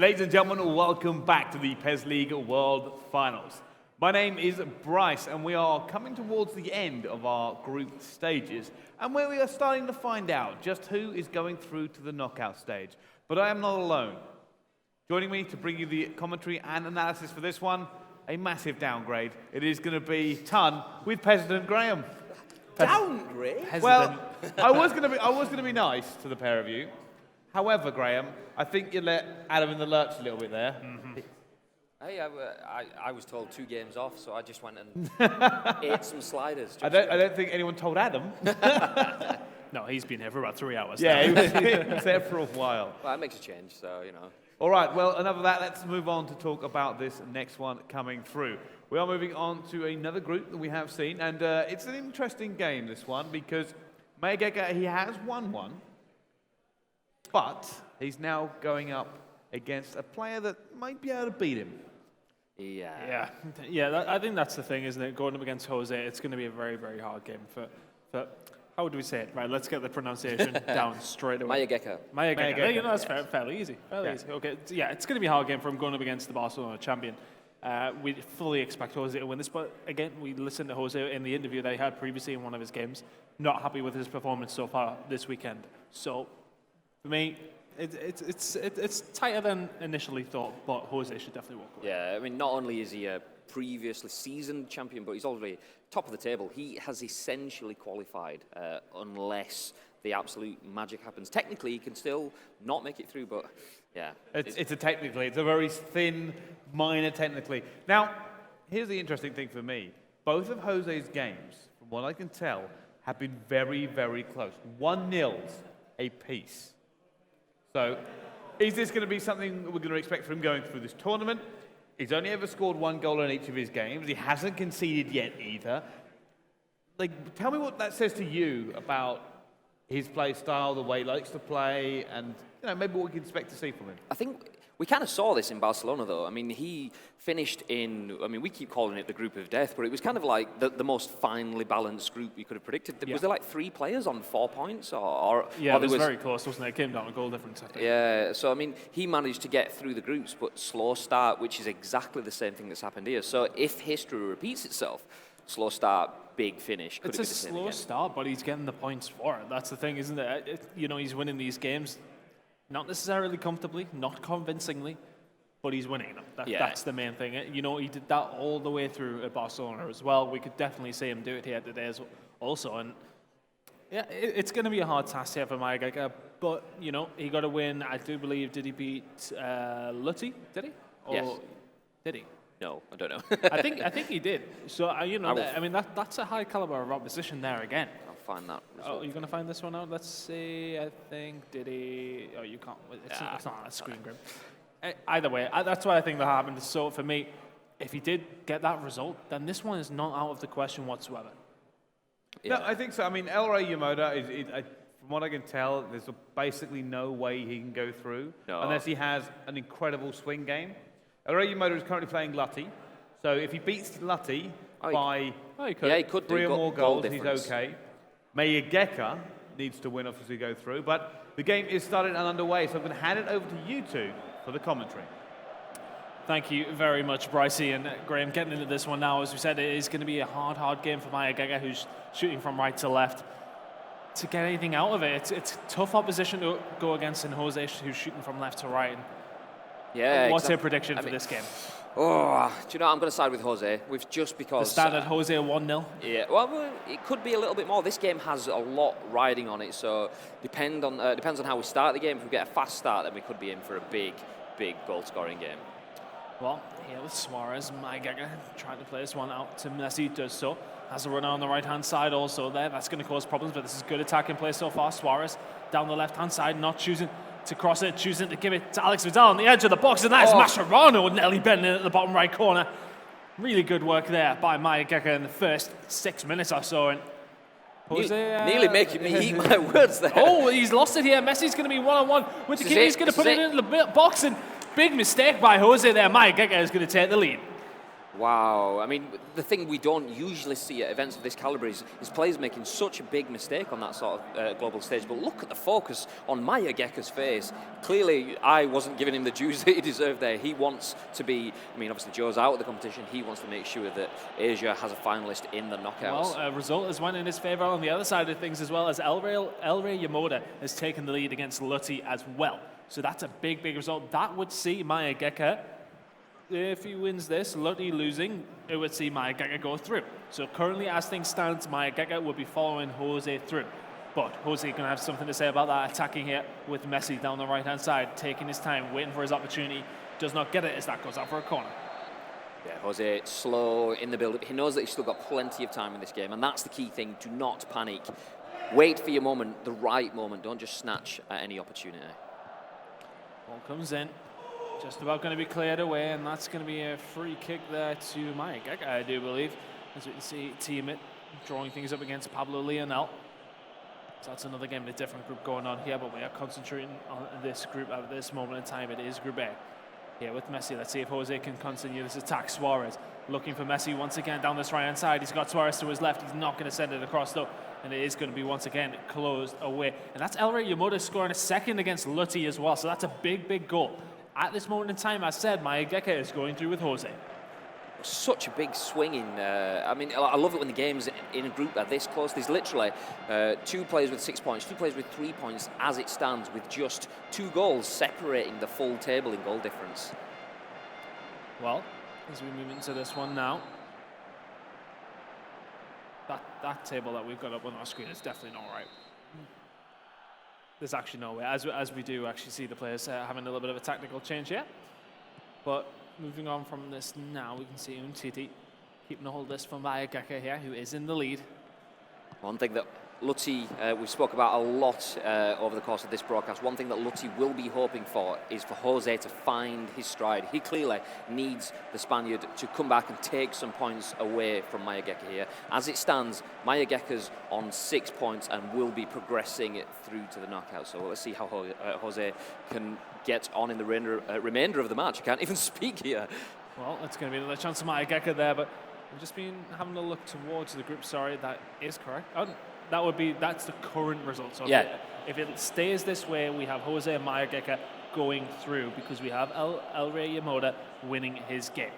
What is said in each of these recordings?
Ladies and gentlemen, welcome back to the PESLeague World Finals. My name is Bryce, and we are coming towards the end of our group stages, and where we are starting to find out just who is going through to the knockout stage. But I am not alone. Joining me to bring you the commentary and analysis for this one, a massive downgrade. It is going to be Ton with President Graham. Downgrade? Well, I was going to be nice to the pair of you. However, Graham, I think you let Adam in the lurch a little bit there. Mm-hmm. Hey, I was told 2 games off, so I just went and ate some sliders. I don't think anyone told Adam. No, he's been here for about 3 hours Yeah, now. he was there for a while. Well, that makes a change, so, you know. All right, well, enough of that. Let's move on to talk about this next one coming through. We are moving on to another group that we have seen, and it's an interesting game, this one, because Mayageka, he has won one, but he's now going up against a player that might be able to beat him. Yeah. I think that's the thing, isn't it? Going up against Jose, it's going to be a very, very hard game for how do we say it? Right, let's get the pronunciation down straight away. Mayageka. Mayageka. You know, that's fairly easy. Easy. Okay, yeah, it's going to be a hard game for him going up against the Barcelona champion. We fully expect Jose to win this, but again, we listened to Jose in the interview that he had previously in one of his games. Not happy with his performance so far this weekend. So, for me, it's tighter than initially thought, but Jose should definitely walk away. Yeah, I mean, not only is he a previously seasoned champion, but he's already top of the table. He has essentially qualified unless the absolute magic happens. Technically, he can still not make it through, but yeah. It's a very thin, minor technically. Now, here's the interesting thing for me. Both of Jose's games, from what I can tell, have been very, very close. 1-0 apiece. So, is this going to be something we're going to expect from him going through this tournament? He's only ever scored 1 goal in each of his games. He hasn't conceded yet either. Like, tell me what that says to you about his play style, the way he likes to play, and maybe what we can expect to see from him. I think we kind of saw this in Barcelona, though. I mean, he finished in, we keep calling it the group of death, but it was kind of like the most finely balanced group you could have predicted. Yeah. Was there like 3 players on 4 points? Yeah, it was very close, wasn't it? It came down to goal difference, I think. Yeah, so, I mean, he managed to get through the groups, but slow start, which is exactly the same thing that's happened here. So if history repeats itself, slow start, big finish. It's a slow start, but he's getting the points for it. That's the thing, isn't it? He's winning these games. Not necessarily comfortably, not convincingly, but he's winning them. That's the main thing. He did that all the way through at Barcelona as well. We could definitely see him do it here today also. And yeah, it's going to be a hard task here for Mayageka, but, he got a win. I do believe, did he beat Lutti? Did he? Yes. Did he? No, I don't know. I think he did. So, that's a high caliber of opposition there again. Find that result. Oh, you're going to find this one out? Let's see. I think, did he... Oh, you can't. It's not on a screen grip. Either way, that's what I think that happened. So for me, if he did get that result, then this one is not out of the question whatsoever. Yeah. No, I think so. I mean, El Rey Yamoda, from what I can tell, there's basically no way he can go through unless he has an incredible swing game. El Rey Yamoda is currently playing Lutti. So if he beats Lutti by he could 3 or more goals, he's difference. okay. Mayageka needs to win obviously go through, but the game is started and underway, so I'm going to hand it over to you two for the commentary. Thank you very much, Brycey and Graham. Getting into this one now, as we said, it is going to be a hard game for Mayageka, who's shooting from right to left. To get anything out of it, it's tough opposition to go against, and Jose, who's shooting from left to right. Yeah. What's your prediction for this game? Oh, do you know, I'm going to side with Jose, just because... The standard Jose 1-0? Yeah, well, it could be a little bit more. This game has a lot riding on it, so depends on how we start the game. If we get a fast start, then we could be in for a big goal-scoring game. Well, here with Suarez, Mayageka trying to play this one out to Messi, does so. Has a runner on the right-hand side also there. That's going to cause problems, but this is good attacking play so far. Suarez down the left-hand side, not choosing to cross it, choosing to give it to Alex Vidal on the edge of the box, and that is Mascherano nearly bending at the bottom right corner. Really good work there by Mayageka in the first 6 minutes or so. And Jose, nearly making me eat my words there. Oh, he's lost it here. Messi's going to be one-on-one with the keeper. He's going to put it into the box, and big mistake by Jose there. Mayageka is going to take the lead. Wow. I mean, the thing we don't usually see at events of this calibre is players making such a big mistake on that sort of global stage. But look at the focus on Mayageka's face. Clearly, I wasn't giving him the dues that he deserved there. He wants to be, I mean, obviously Joe's out of the competition. He wants to make sure that Asia has a finalist in the knockouts. Well, a result has went in his favour on the other side of things as well, as Elray Yamoda has taken the lead against Lutti as well. So that's a big, big result. That would see Mayageka, if he wins this, Lutti losing, it would see Mayageka go through. So currently, as things stand, Mayageka would be following Jose through. But Jose going to have something to say about that, attacking here with Messi down the right-hand side, taking his time, waiting for his opportunity. Does not get it as that goes out for a corner. Yeah, Jose slow in the build-up. He knows that he's still got plenty of time in this game, and that's the key thing. Do not panic. Wait for your moment, the right moment. Don't just snatch at any opportunity. Ball comes in. Just about going to be cleared away, and that's going to be a free kick there to Mayageka, I do believe. As we can see, Team It drawing things up against Pablo Lionel. So that's another game in a different group going on here, but we are concentrating on this group at this moment in time. It is Group A. Here with Messi, let's see if Jose can continue this attack. Suarez looking for Messi once again down this right-hand side. He's got Suarez to his left. He's not going to send it across, though, and it is going to be once again closed away. And that's Elray Yamoda scoring a second against Lutti as well, so that's a big, big goal. At this moment in time, as said, Mayageka is going through with Jose. Such a big swing in. I mean, I love it when the game's in a group are this close. There's literally 2 players with 6 points, 2 players with 3 points as it stands, with just 2 goals separating the full table in goal difference. Well, as we move into this one now, that table that we've got up on our screen is definitely not right. There's actually no way, as we do actually see the players having a little bit of a tactical change here. But moving on from this now, we can see Umtiti keeping a hold of this from Mayageka here, who is in the lead. One thing that Lutti, we spoke about a lot over the course of this broadcast, one thing that Lutti will be hoping for is for Jose to find his stride. He clearly needs the Spaniard to come back and take some points away from Mayageka here. As it stands, Mayageka's on 6 points and will be progressing it through to the knockout. So let's see how Jose can get on in the remainder of the match. I can't even speak here. Well, it's going to be another chance for Mayageka there, but I've just been having a look towards the group. Sorry, that is correct. That's the current result. So yeah. If it stays this way, we have Jose and Mayageka going through because we have Elray Yamoda winning his game.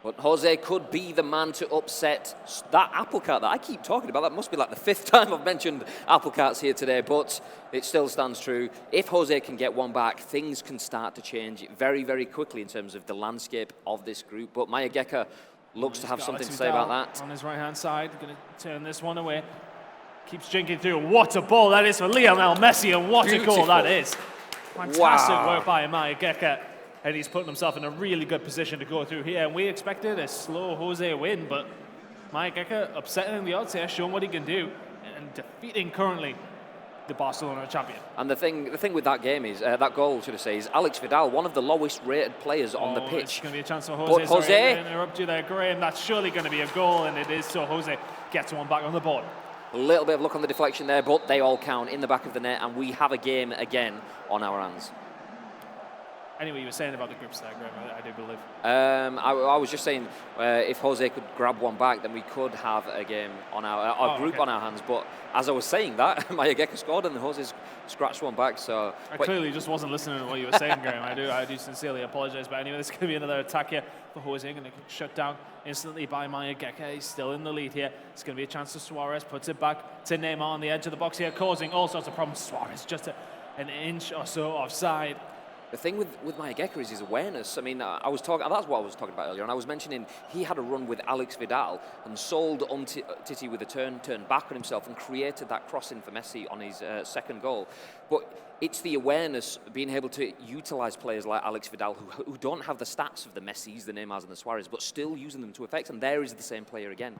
But Jose could be the man to upset that apple cart that I keep talking about. That must be like the 5th time I've mentioned apple carts here today, but it still stands true. If Jose can get one back, things can start to change very, very quickly in terms of the landscape of this group. But Mayageka looks to have something to say about that. On his right-hand side, going to turn this one away. Keeps drinking through. What a ball that is for Lionel Messi, and what a goal that is. Fantastic work by Mayageka, and he's putting himself in a really good position to go through here. And we expected a slow Jose win, but Mayageka upsetting the odds here, showing what he can do, and defeating currently the Barcelona champion. And the thing with that game is, that goal, should I say, is Alex Vidal, one of the lowest rated players on the pitch. It's going to be a chance for Jose. But Jose, sorry, interrupt you there, Graham. That's surely going to be a goal, and it is. So Jose gets one back on the board. a little bit of luck on the deflection there, but they all count in the back of the net, and we have a game again on our hands. Anyway, you were saying about the groups there, Graham, I do believe. I was just saying, if Jose could grab one back, then we could have a game on our group on our hands. But as I was saying that, Mayageka scored and Jose's scratched one back. So I clearly just wasn't listening to what you were saying, Graham. I do sincerely apologise. But anyway, there's going to be another attack here for Jose. Going to get shut down instantly by Mayageka. He's still in the lead here. It's going to be a chance to Suarez. Puts it back to Neymar on the edge of the box here, causing all sorts of problems. Suarez just an inch or so offside. The thing with Mayageka is his awareness. I mean, that's what I was talking about earlier, and I was mentioning he had a run with Alex Vidal and sold Titi with a turn back on himself and created that crossing for Messi on his second goal. But it's the awareness, being able to utilise players like Alex Vidal who don't have the stats of the Messis, the Neymars and the Suarez, but still using them to effect, and there is the same player again.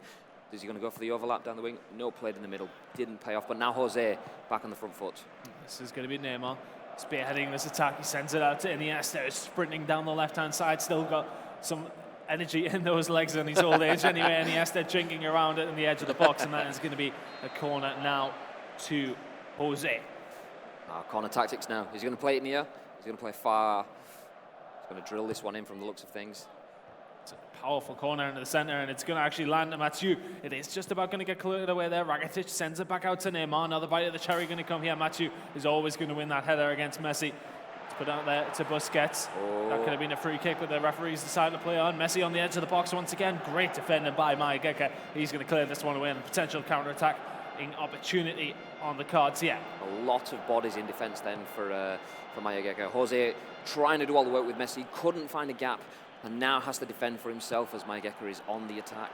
Is he going to go for the overlap down the wing? No, played in the middle. Didn't pay off, but now Jose back on the front foot. This is going to be Neymar spearheading this attack. He sends it out to Iniesta, who's sprinting down the left-hand side, still got some energy in those legs in his old age. Anyway, Iniesta jinking around it in the edge of the box, and that is going to be a corner now to Jose. Corner tactics now. He's going to play it near. He's going to play far. He's going to drill this one in from the looks of things. It's a powerful corner into the centre, and it's going to actually land to Mathieu. It is just about going to get cleared away there. Rakitic sends it back out to Neymar. Another bite of the cherry going to come here. Mathieu is always going to win that header against Messi. It's put out there to Busquets. That could have been a free kick, but the referees decided to play on. Messi on the edge of the box once again. Great defending by Mayageka. He's going to clear this one away, and a potential counter-attack opportunity on the cards here. A lot of bodies in defence then for Mayageka. Jose trying to do all the work with Messi, couldn't find a gap, and now has to defend for himself as Mayageka is on the attack.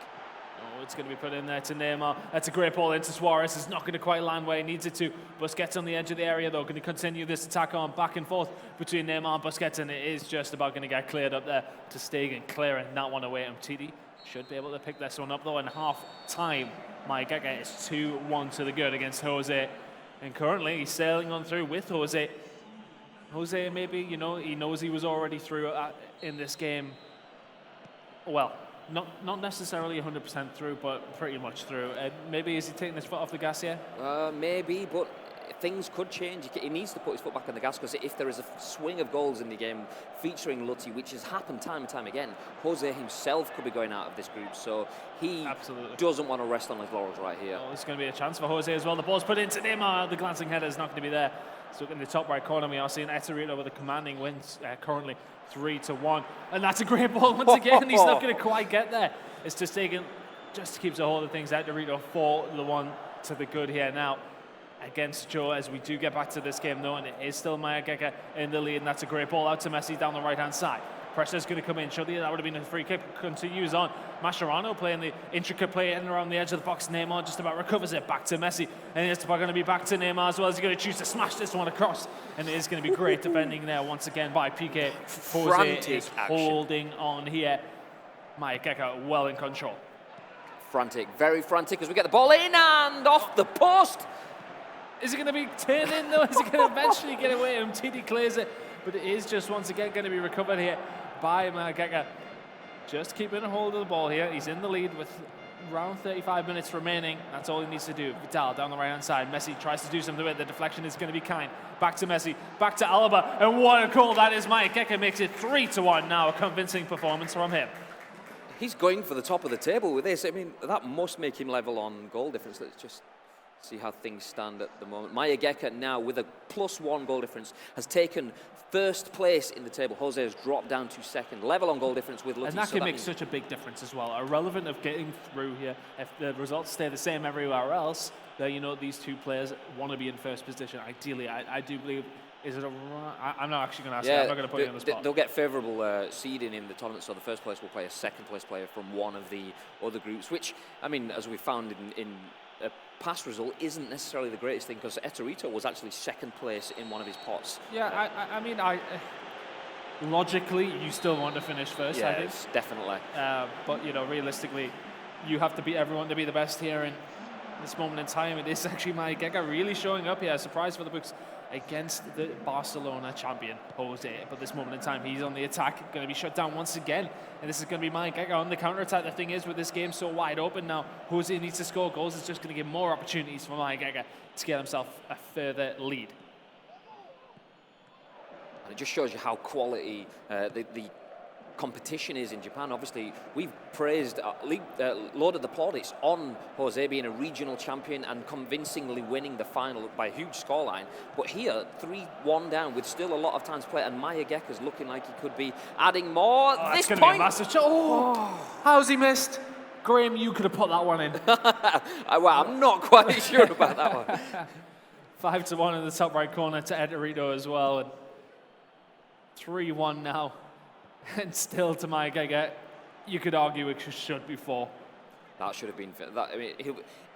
Oh, it's going to be put in there to Neymar. That's a great ball into Suarez. It's not going to quite land where he needs it to. Busquets on the edge of the area, though, going to continue this attack on back and forth between Neymar and Busquets, and it is just about going to get cleared up there to Stegen, clearing that one away. Titi should be able to pick this one up, though, in half-time. Mayageka is 2-1 to the good against Jose, and currently he's sailing on through with Jose. Jose, maybe, he knows he was already through in this game. Well, not necessarily 100% through, but pretty much through. Maybe is he taking his foot off the gas here? Maybe, but things could change. He needs to put his foot back on the gas, because if there is a swing of goals in the game featuring Lutzi, which has happened time and time again, Jose himself could be going out of this group. So he doesn't want to rest on his laurels right here. Oh, there's going to be a chance for Jose as well. The ball's put into Neymar. The glancing header is not going to be there. So in the top right corner, we are seeing Eterito with a commanding win, currently 3-1. And that's a great ball once again. He's not going to quite get there. It's just taken, just keeps a hold of things. Eterito for the one to the good here now against Joe, as we do get back to this game, though, and it is still Mayageka in the lead, and that's a great ball out to Messi down the right-hand side. Pressure's going to come in. Surely that would have been a free kick. Continues on. Mascherano playing the intricate play in around the edge of the box. Neymar just about recovers it back to Messi, and it's going to be back to Neymar as well. As he's going to choose to smash this one across, and it is going to be great defending there once again by PK. Jose is holding on here. Mayageka well in control. Frantic, very frantic, as we get the ball in and off the post. Is it going to be turned in, though? Is it going to eventually get away? Titi clears it, but it is just once again going to be recovered here by Mayageka. Just keeping a hold of the ball here. He's in the lead with around 35 minutes remaining. That's all he needs to do. Vidal down the right-hand side. Messi tries to do something with it. The deflection is going to be kind. Back to Messi. Back to Alaba. And what a goal that is. Mayageka makes it 3-1 now. A convincing performance from him. He's going for the top of the table with this. I mean, that must make him level on goal difference. Let's just see how things stand at the moment. Mayageka now with a +1 goal difference has taken first place in the table. Jose has dropped down to second, level on goal difference with Lutzi. And that can make such a big difference as well. Irrelevant of getting through here. If the results stay the same everywhere else, then these two players want to be in first position. Ideally, I do believe. Is it I'm not actually going to ask you. I'm not going to put you on the spot. They'll get favourable seeding in the tournament, so the first place will play a second place player from one of the other groups, which, I mean, as we found in a past result, isn't necessarily the greatest thing, because Eterito was actually second place in one of his pots. Yeah, I mean, logically, you still want to finish first, I think. Yes, definitely. But, realistically, you have to beat everyone to be the best here in this moment in time. It is actually Mayageka really showing up here. A surprise for the books against the Barcelona champion, Jose. But this moment in time, he's on the attack, going to be shut down once again. And this is going to be Mayageka on the counter-attack. The thing is, with this game so wide open now, Jose needs to score goals. It's just going to give more opportunities for Mayageka to get himself a further lead. And it just shows you how quality the competition is in Japan. Obviously, we've praised, lauded the plaudits on Jose being a regional champion and convincingly winning the final by a huge scoreline. But here, 3-1 down with still a lot of time to play, and Mayageka's looking like he could be adding more. Oh, this point, point, be a massive shot. How's he missed? Graham, you could have put that one in. Well, I'm not quite sure about that one. 5-1 in the top right corner to Eterito as well, and 3-1 now. And still to Mayageka, you could argue it should be 4. That should have been. I mean,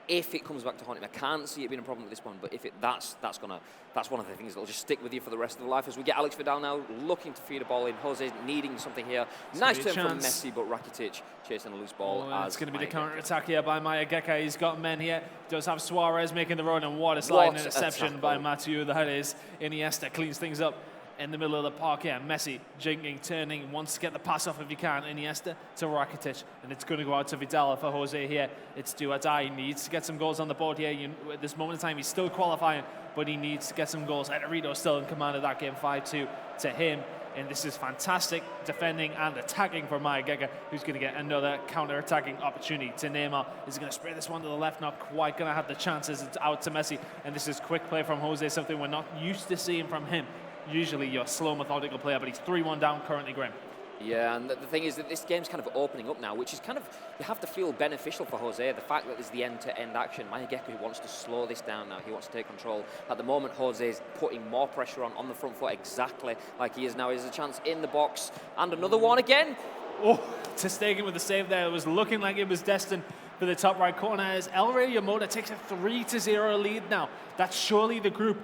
if it comes back to haunt him, I can't see it being a problem at this point. But if that's one of the things that'll just stick with you for the rest of life. As we get Alex Vidal now looking to feed a ball in. Jose needing something here. Nice turn from Messi, but Rakitic chasing a loose ball. It's going to be the counter attack here by Mayageka. He's got men here. Does have Suarez making the run, and what a sliding interception by Mathieu. That is. Iniesta cleans things up in the middle of the park here. Messi jinking, turning, wants to get the pass off if he can. Iniesta to Rakitic, and it's going to go out to Vidal for Jose here. It's do or die. He needs to get some goals on the board here. At this moment in time, he's still qualifying, but he needs to get some goals. Eterito still in command of that game, 5-2 to him. And this is fantastic defending and attacking for Mayageka, who's going to get another counter-attacking opportunity to Neymar. Is going to spray this one to the left, not quite going to have the chances. It's out to Messi, and this is quick play from Jose, something we're not used to seeing from him. Usually you're a slow, methodical player, but he's 3-1 down currently, Graham. Yeah, and the thing is that this game's kind of opening up now, which is kind of, you have to feel beneficial for Jose. The fact that there's the end-to-end action. Mayageka wants to slow this down now. He wants to take control. At the moment, Jose's putting more pressure on the front foot, exactly like he is now. There's a chance in the box, and another one again. Oh, ter Stegen with the save there. It was looking like it was destined for the top right corner as El Rey Yamoda takes a 3-0 lead now. That's surely the group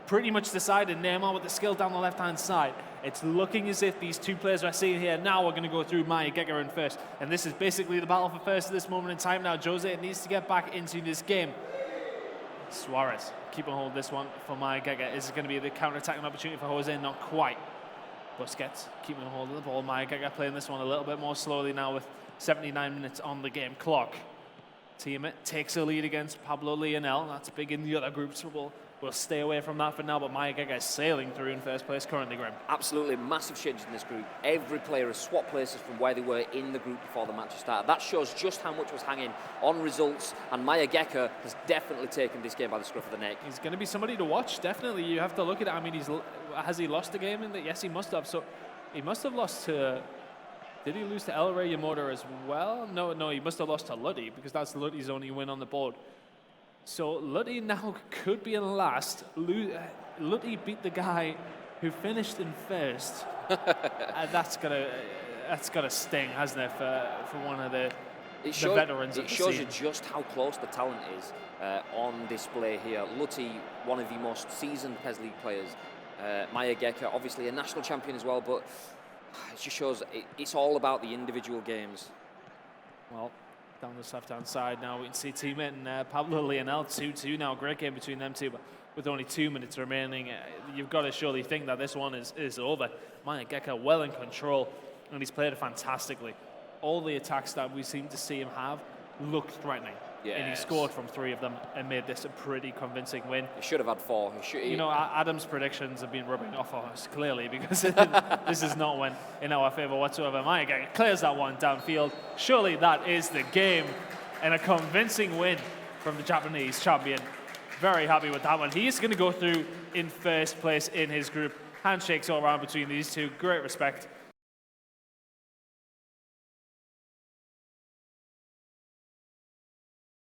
pretty much decided. Neymar with the skill down the left-hand side. It's looking as if these two players we're seeing here now are going to go through Mayageka in first. And this is basically the battle for first at this moment in time now. Jose needs to get back into this game. Suarez keeping hold of this one for Mayageka. Is it going to be the counter-attacking opportunity for Jose? Not quite. Busquets keeping hold of the ball. Mayageka playing this one a little bit more slowly now with 79 minutes on the game clock. Team takes a lead against Pablo Lionel. That's big in the other groups. So we'll stay away from that for now, but Mayageka is sailing through in first place currently, Graham. Absolutely massive changes in this group. Every player has swapped places from where they were in the group before the match started. That shows just how much was hanging on results, and Mayageka has definitely taken this game by the scruff of the neck. He's going to be somebody to watch, definitely. You have to look at it. I mean, has he lost the game in that? Yes, he must have. So he must have lost to... Did he lose to El Rey Yamoda as well? No, he must have lost to Luddy, because that's Luddy's only win on the board. So Luddy now could be in last. Luddy beat the guy who finished in first. And that's gotta sting, hasn't it, for one of the veterans. It shows you just how close the talent is on display here. Luddy, one of the most seasoned PESLeague players. Mayageka, obviously a national champion as well, but it just shows it's all about the individual games. Well, down this left-hand side now, we can see teammate and Pablo Lionel 2-2 now. Great game between them two, but with only 2 minutes remaining, you've got to surely think that this one is over. Mayageka well in control, and he's played it fantastically. All the attacks that we seem to see him have looked threatening. Yes. And he scored from 3 of them and made this a pretty convincing win. He should have had 4. You know, Adam's predictions have been rubbing off on us, clearly, because this has not went in our favour whatsoever. Mayageka clears that one downfield. Surely that is the game, and a convincing win from the Japanese champion. Very happy with that one. He's going to go through in first place in his group. Handshakes all around between these two. Great respect.